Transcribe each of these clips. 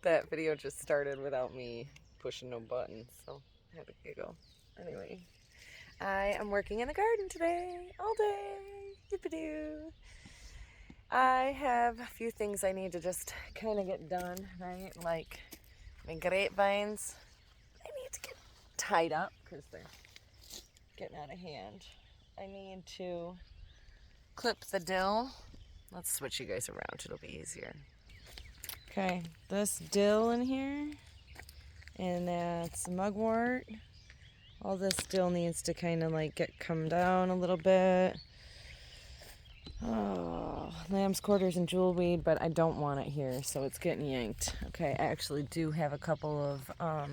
That video just started without me pushing no buttons, so I had to giggle. Anyway, I am working in the garden today, all day. Yippee-doo. I have a few things I need to just kind of get done, right? Like my grapevines, I need to get tied up because they're getting out of hand. I need to clip the dill. Let's switch you guys around, it'll be easier. Okay, this dill in here, and that's mugwort. All this dill needs to kind of like come down a little bit. Oh, lamb's quarters and jewelweed, but I don't want it here, so it's getting yanked. Okay, I actually do have a couple of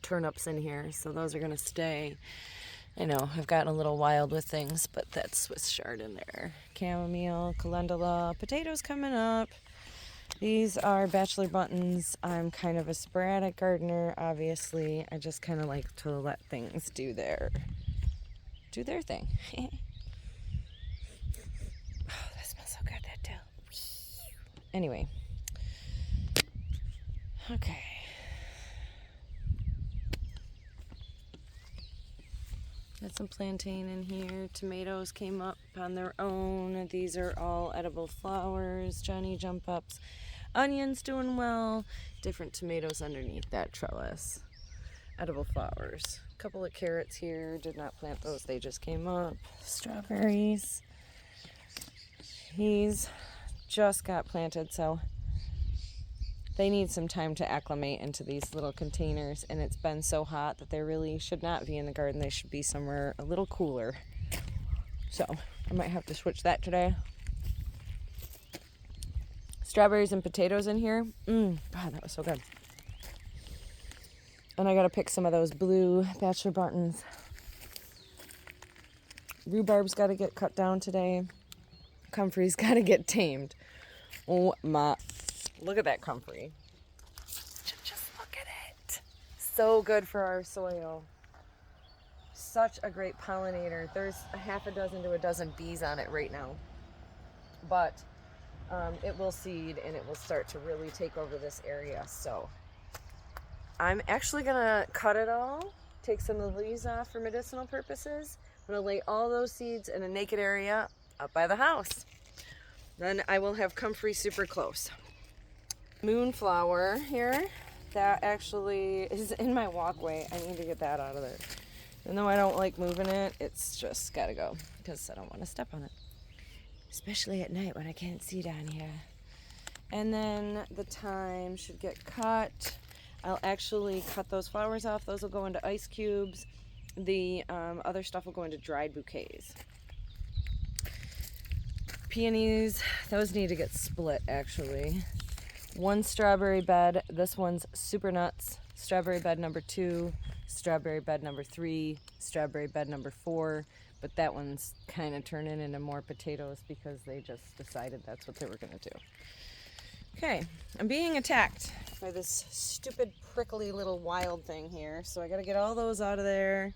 turnips in here, so those are going to stay. I know, I've gotten a little wild with things, but that's Swiss chard in there. Chamomile, calendula, potatoes coming up. These are bachelor buttons. I'm kind of a sporadic gardener, obviously. I just kind of like to let things do their thing. Oh, that smells so good, that dill. Anyway. Okay. Got some plantain in here. Tomatoes came up on their own. These are all edible flowers. Johnny jump ups. Onions doing well. Different tomatoes underneath that trellis. Edible flowers. A couple of carrots here. Did not plant those. They just came up. Strawberries. These just got planted, so they need some time to acclimate into these little containers, and it's been so hot that they really should not be in the garden. They should be somewhere a little cooler. So I might have to switch that today. Strawberries and potatoes in here. God, that was so good. And I gotta pick some of those blue bachelor buttons. Rhubarb's gotta get cut down today. Comfrey's gotta get tamed. Oh my, look at that comfrey. Just look at it. So good for our soil. Such a great pollinator. There's a half a dozen to a dozen bees on it right now. But it will seed and it will start to really take over this area. So I'm actually gonna cut it all, take some of the leaves off for medicinal purposes. I'm gonna lay all those seeds in a naked area up by the house. Then I will have comfrey super close. Moonflower here, that actually is in my walkway. I need to get that out of there. Even though I don't like moving it, it's just gotta go because I don't want to step on it. Especially at night when I can't see down here. And then the thyme should get cut. I'll actually cut those flowers off. Those will go into ice cubes. The other stuff will go into dried bouquets. Peonies, those need to get split actually. One strawberry bed. This one's super nuts. Strawberry bed number 2, strawberry bed number 3, strawberry bed number 4. But that one's kind of turning into more potatoes because they just decided that's what they were going to do. Okay, I'm being attacked by this stupid prickly little wild thing here. So I got to get all those out of there.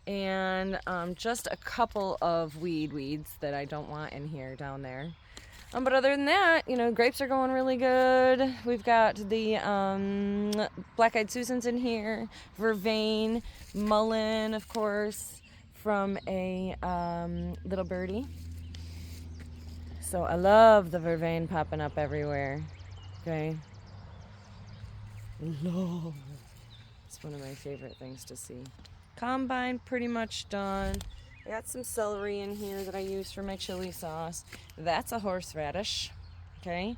And just a couple of weeds that I don't want in here down there. But other than that, you know, grapes are going really good. We've got the black-eyed Susans in here, vervain, mullein, of course, from a little birdie. So I love the vervain popping up everywhere. Okay. Love. It's one of my favorite things to see. Combine pretty much done. I got some celery in here that I use for my chili sauce. That's a horseradish. Okay.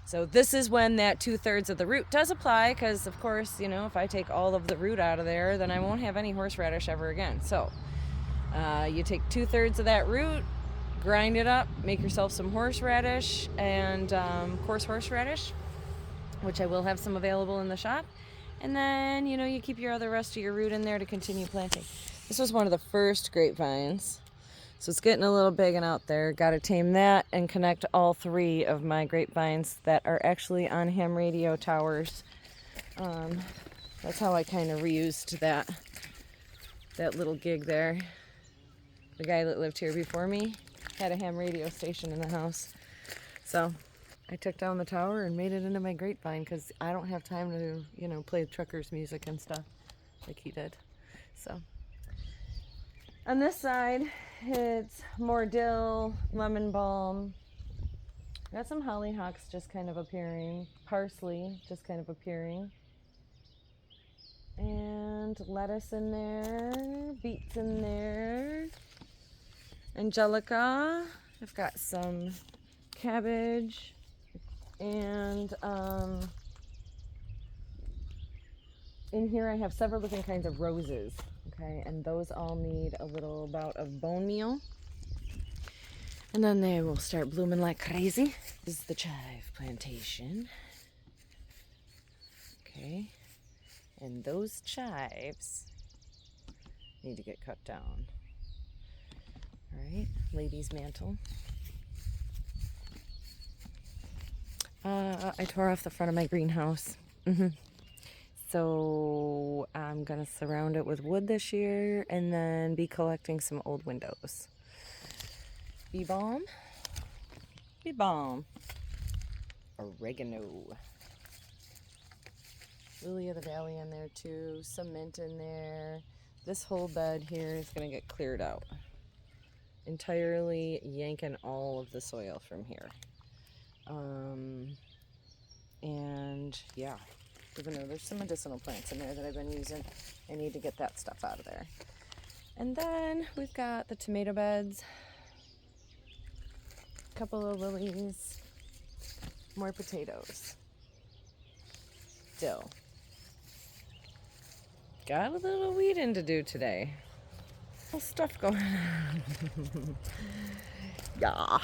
So this is when that 2/3 of the root does apply, because of course, you know, if I take all of the root out of there, then I won't have any horseradish ever again. So you take 2/3 of that root, grind it up, make yourself some horseradish and coarse horseradish, which I will have some available in the shop. And then, you know, you keep the rest of your root in there to continue planting. This was one of the first grapevines. So it's getting a little big and out there. Got to tame that and connect all 3 of my grapevines that are actually on ham radio towers. That's how I kind of reused that little gig there. The guy that lived here before me, had a ham radio station in the house. So I took down the tower and made it into my grapevine because I don't have time to, you know, play truckers music and stuff like he did. So on this side, it's more dill, lemon balm. Got some hollyhocks just kind of appearing, parsley just kind of appearing, and lettuce in there, beets in there, angelica. I've got some cabbage, and in here I have several different kinds of roses, okay, and those all need a little bout of bone meal. And then they will start blooming like crazy. This is the chive plantation. Okay. And those chives need to get cut down. Alright, ladies' mantle. I tore off the front of my greenhouse. So I'm gonna surround it with wood this year and then be collecting some old windows. Bee balm, oregano, lily of the valley in there too, some mint in there. This whole bed here is going to get cleared out, entirely yanking all of the soil from here. And yeah, even though there's some medicinal plants in there that I've been using, I need to get that stuff out of there. And then we've got the tomato beds, couple of lilies, more potatoes, dill. Got a little weeding to do today. Little stuff going on. Yeah, I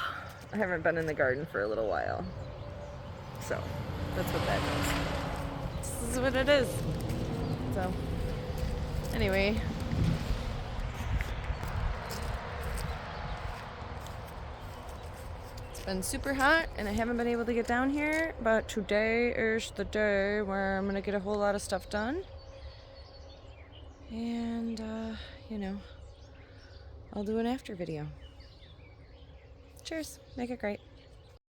haven't been in the garden for a little while, so that's what that is. This is what it is. So anyway, been super hot and I haven't been able to get down here, but today is the day where I'm gonna get a whole lot of stuff done, and you know, I'll do an after video. Cheers, make it great.